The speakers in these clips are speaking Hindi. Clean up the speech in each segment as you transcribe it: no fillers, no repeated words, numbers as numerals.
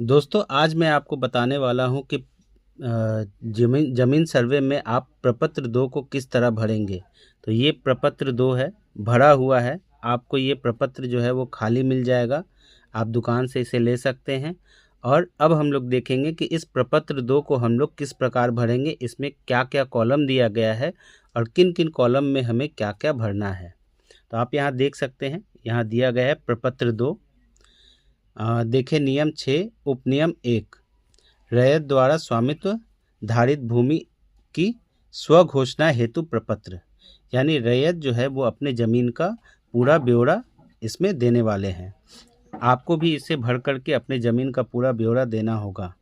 दोस्तों आज मैं आपको बताने वाला हूं कि ज़मीन सर्वे में आप प्रपत्र 2 को किस तरह भरेंगे। तो ये प्रपत्र 2 है, भरा हुआ है। आपको ये प्रपत्र जो है वो खाली मिल जाएगा, आप दुकान से इसे ले सकते हैं। और अब हम लोग देखेंगे कि इस प्रपत्र 2 को हम लोग किस प्रकार भरेंगे, इसमें क्या-क्या कॉलम दिया गया है और किन-किन कॉलम में हमें क्या-क्या भरना है। तो आप यहाँ देख सकते हैं, यहाँ दिया गया है प्रपत्र 2। देखें नियम 6 उपनियम 1, रैयत द्वारा स्वामित्व धारित भूमि की स्वघोषणा हेतु प्रपत्र। यानी रैयत जो है वो अपने ज़मीन का पूरा ब्यौरा इसमें देने वाले हैं। आपको भी इसे भर करके अपने ज़मीन का पूरा ब्यौरा देना होगा।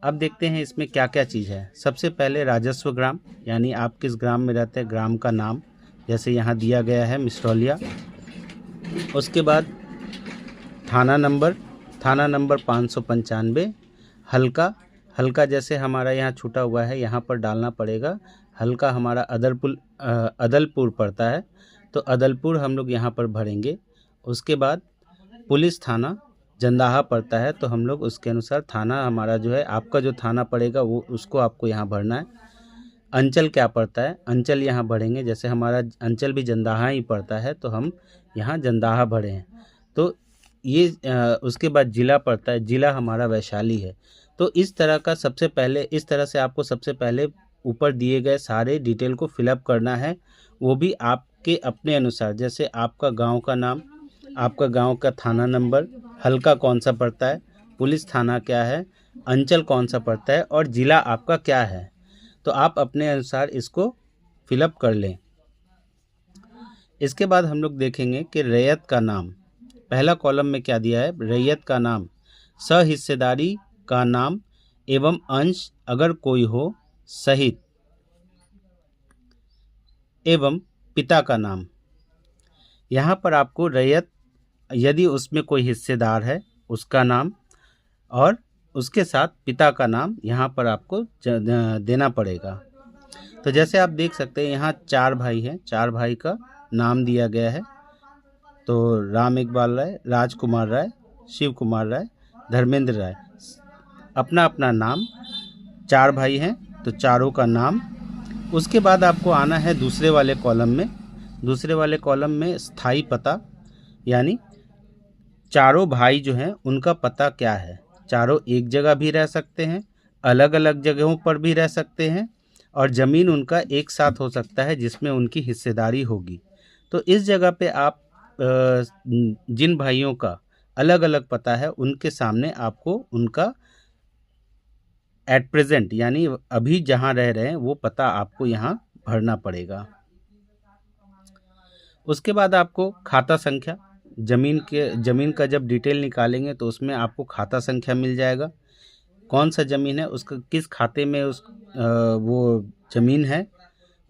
अब देखते हैं इसमें क्या क्या चीज़ है। सबसे पहले राजस्व ग्राम, यानी आप किस ग्राम में रहते हैं, ग्राम का नाम, जैसे यहाँ दिया गया है मिसरौलिया। उसके बाद थाना नंबर 595। हल्का जैसे हमारा यहाँ छूटा हुआ है, यहाँ पर डालना पड़ेगा। हल्का हमारा अदलपुर पड़ता है, तो अदलपुर हम लोग यहाँ पर भरेंगे। उसके बाद पुलिस थाना जंदाहा पड़ता है, तो हम लोग उसके अनुसार थाना हमारा जो है, आपका जो थाना पड़ेगा वो उसको आपको यहाँ भरना है। अंचल क्या पड़ता है, अंचल यहाँ भरेंगे। जैसे हमारा अंचल भी जंदाहा ही पड़ता है, तो हम यहाँ जंदाहा भरे हैं। तो ये उसके बाद ज़िला पड़ता है, ज़िला हमारा वैशाली है। तो इस तरह से आपको सबसे पहले ऊपर दिए गए सारे डिटेल को फिलअप करना है, वो भी आपके अपने अनुसार। जैसे आपका गांव का नाम, आपका गांव का थाना नंबर, हल्का कौन सा पड़ता है, पुलिस थाना क्या है, अंचल कौन सा पड़ता है और ज़िला आपका क्या है। तो आप अपने अनुसार इसको फिलअप कर लें। इसके बाद हम लोग देखेंगे कि रैयत का नाम। पहला कॉलम में क्या दिया है, रैयत का नाम, सहिस्सेदारी का नाम एवं अंश अगर कोई हो सहित, एवं पिता का नाम। यहाँ पर आपको रैयत, यदि उसमें कोई हिस्सेदार है उसका नाम और उसके साथ पिता का नाम यहाँ पर आपको देना पड़ेगा। तो जैसे आप देख सकते हैं यहाँ 4 भाई हैं, 4 भाई का नाम दिया गया है। तो राम इकबाल राय, राजकुमार राय, शिव कुमार राय, धर्मेंद्र राय, अपना अपना नाम। 4 भाई हैं तो चारों का नाम। उसके बाद आपको आना है दूसरे वाले कॉलम में। दूसरे वाले कॉलम में स्थायी पता, यानी चारों भाई जो हैं उनका पता क्या है। चारों एक जगह भी रह सकते हैं, अलग अलग जगहों पर भी रह सकते हैं, और ज़मीन उनका एक साथ हो सकता है जिसमें उनकी हिस्सेदारी होगी। तो इस जगह पे आप जिन भाइयों का अलग अलग पता है उनके सामने आपको उनका एट प्रेजेंट, यानी अभी जहाँ रह रहे हैं वो पता आपको यहाँ भरना पड़ेगा। उसके बाद आपको खाता संख्या, ज़मीन का जब डिटेल निकालेंगे तो उसमें आपको खाता संख्या मिल जाएगा। कौन सा ज़मीन है, उसका किस खाते में वो ज़मीन है,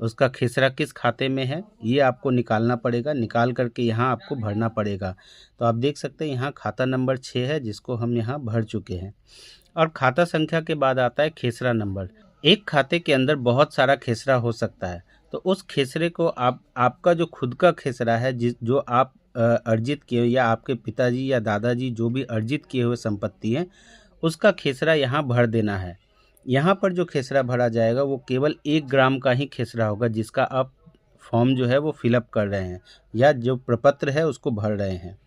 उसका खेसरा किस खाते में है, ये आपको निकालना पड़ेगा। निकाल करके यहाँ आपको भरना पड़ेगा। तो आप देख सकते हैं यहाँ खाता नंबर 6 है, जिसको हम यहाँ भर चुके हैं। और खाता संख्या के बाद आता है खेसरा नंबर। एक खाते के अंदर बहुत सारा खेसरा हो सकता है, तो उस खेसरे को आपका जो खुद का खेसरा है, जो आप अर्जित किए, या आपके पिताजी या दादाजी जो भी अर्जित किए हुए संपत्ति हैं, उसका खेसरा यहाँ भर देना है। यहाँ पर जो खेसरा भरा जाएगा वो केवल 1 ग्राम का ही खेसरा होगा, जिसका आप फॉर्म जो है वो फिलअप कर रहे हैं या जो प्रपत्र है उसको भर रहे हैं।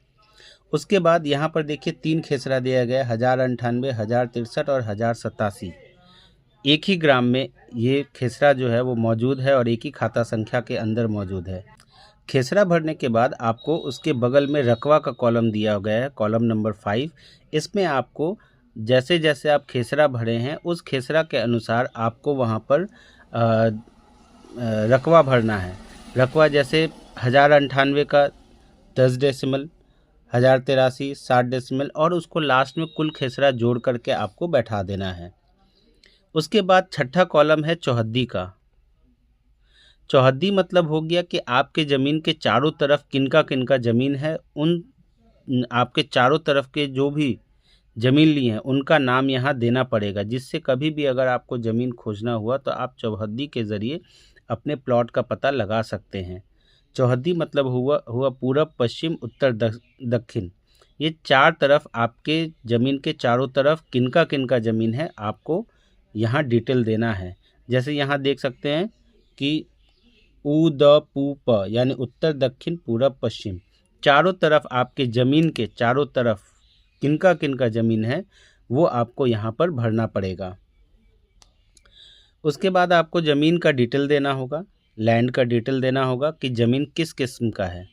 उसके बाद यहाँ पर देखिए 3 खेसरा दिया गया, 1098, 1063 और 1087। एक ही ग्राम में ये खेसरा जो है वो मौजूद है और एक ही खाता संख्या के अंदर मौजूद है। खेसरा भरने के बाद आपको उसके बगल में रकवा का कॉलम दिया गया है, कॉलम नंबर 5। इसमें आपको जैसे जैसे आप खेसरा भरे हैं उस खेसरा के अनुसार आपको वहाँ पर रकवा भरना है। रकवा जैसे 1098 का 10 डेसिमल, 1083 60 डेसिमल, और उसको लास्ट में कुल खेसरा जोड़ करके आपको बैठा देना है। उसके बाद छठा कॉलम है चौहद्दी का। चौहद्दी मतलब हो गया कि आपके ज़मीन के चारों तरफ किनका किनका ज़मीन है, उन आपके चारों तरफ के जो भी ज़मीन लिए हैं उनका नाम यहाँ देना पड़ेगा, जिससे कभी भी अगर आपको ज़मीन खोजना हुआ तो आप चौहद्दी के ज़रिए अपने प्लॉट का पता लगा सकते हैं। चौहद्दी मतलब हुआ पूरब, पश्चिम, उत्तर, दक्षिण, ये चार तरफ आपके ज़मीन के चारों तरफ किनका किनका ज़मीन है आपको यहाँ डिटेल देना है। जैसे यहाँ देख सकते हैं कि उ द पू प यानी उत्तर दक्षिण पूरब पश्चिम, चारों तरफ आपके ज़मीन के चारों तरफ किनका किनका ज़मीन है वो आपको यहाँ पर भरना पड़ेगा। उसके बाद आपको ज़मीन का डिटेल देना होगा, लैंड का डिटेल देना होगा कि ज़मीन किस किस्म का है,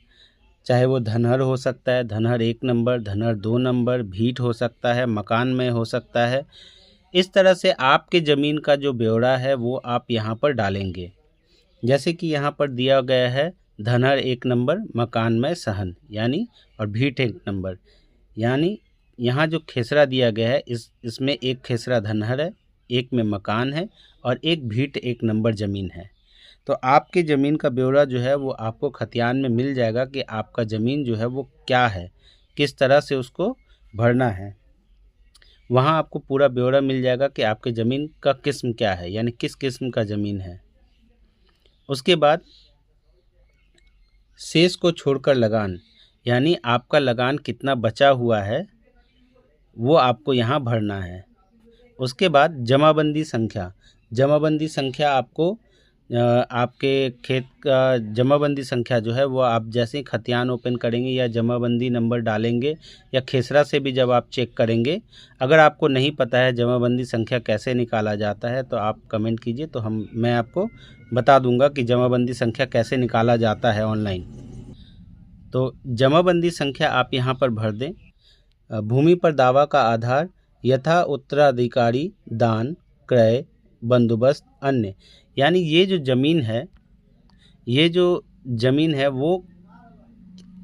चाहे वो धनहर हो सकता है, धनहर 1 नंबर, धनहर 2 नंबर, भीट हो सकता है, मकान में हो सकता है। इस तरह से आपके ज़मीन का जो ब्यौरा है वो आप यहाँ पर डालेंगे। जैसे कि यहाँ पर दिया गया है धनहर 1 नंबर, मकान में सहन यानी और भीट 1 नंबर, यानी यहाँ जो खेसरा दिया गया है इसमें एक खेसरा धनहर है, एक में मकान है और एक भीट 1 नंबर ज़मीन है। तो आपकी ज़मीन का ब्यौरा जो है वो आपको खतियान में मिल जाएगा कि आपका ज़मीन जो है वो क्या है, किस तरह से उसको भरना है। वहाँ आपको पूरा ब्यौरा मिल जाएगा कि आपके ज़मीन का किस्म क्या है, यानी किस किस्म का ज़मीन है। उसके बाद शेष को छोड़कर लगान, यानी आपका लगान कितना बचा हुआ है वो आपको यहाँ भरना है। उसके बाद जमाबंदी संख्या, जमाबंदी संख्या आपको आपके खेत का जमाबंदी संख्या जो है वो आप जैसे ही खतियान ओपन करेंगे या जमाबंदी नंबर डालेंगे या खेसरा से भी जब आप चेक करेंगे, अगर आपको नहीं पता है जमाबंदी संख्या कैसे निकाला जाता है तो आप कमेंट कीजिए, तो मैं आपको बता दूंगा कि जमाबंदी संख्या कैसे निकाला जाता है ऑनलाइन। तो जमाबंदी संख्या आप यहाँ पर भर दें। भूमि पर दावा का आधार यथा उत्तराधिकारी, दान, क्रय, बंदोबस्त, अन्य, यानी ये जो ज़मीन है वो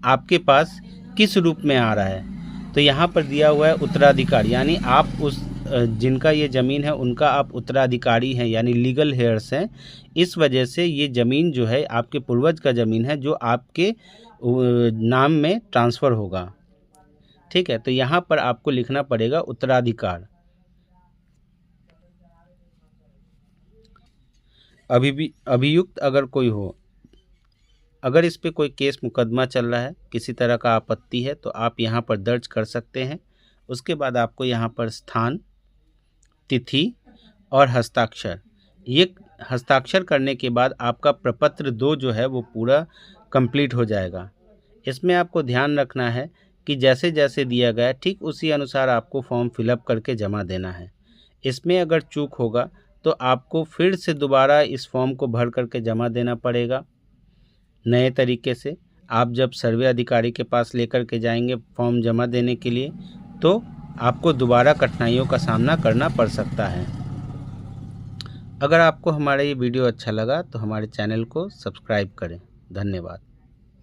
आपके पास किस रूप में आ रहा है। तो यहाँ पर दिया हुआ है उत्तराधिकारी, यानी आप उस जिनका ये ज़मीन है उनका आप उत्तराधिकारी हैं, यानी लीगल हेयर्स हैं। इस वजह से ये ज़मीन जो है आपके पूर्वज का ज़मीन है जो आपके नाम में ट्रांसफ़र होगा। ठीक है, तो यहाँ पर आपको लिखना पड़ेगा उत्तराधिकार। अभियुक्त अगर कोई हो, अगर इस पे कोई केस मुकदमा चल रहा है, किसी तरह का आपत्ति है तो आप यहाँ पर दर्ज कर सकते हैं। उसके बाद आपको यहाँ पर स्थान, तिथि और हस्ताक्षर, ये हस्ताक्षर करने के बाद आपका प्रपत्र 2 जो है वो पूरा कंप्लीट हो जाएगा। इसमें आपको ध्यान रखना है कि जैसे जैसे दिया गया है ठीक उसी अनुसार आपको फॉर्म फिलअप करके जमा देना है। इसमें अगर चूक होगा तो आपको फिर से दोबारा इस फॉर्म को भर करके जमा देना पड़ेगा नए तरीके से। आप जब सर्वे अधिकारी के पास लेकर के जाएंगे फॉर्म जमा देने के लिए तो आपको दोबारा कठिनाइयों का सामना करना पड़ सकता है। अगर आपको हमारा ये वीडियो अच्छा लगा तो हमारे चैनल को सब्सक्राइब करें। धन्यवाद।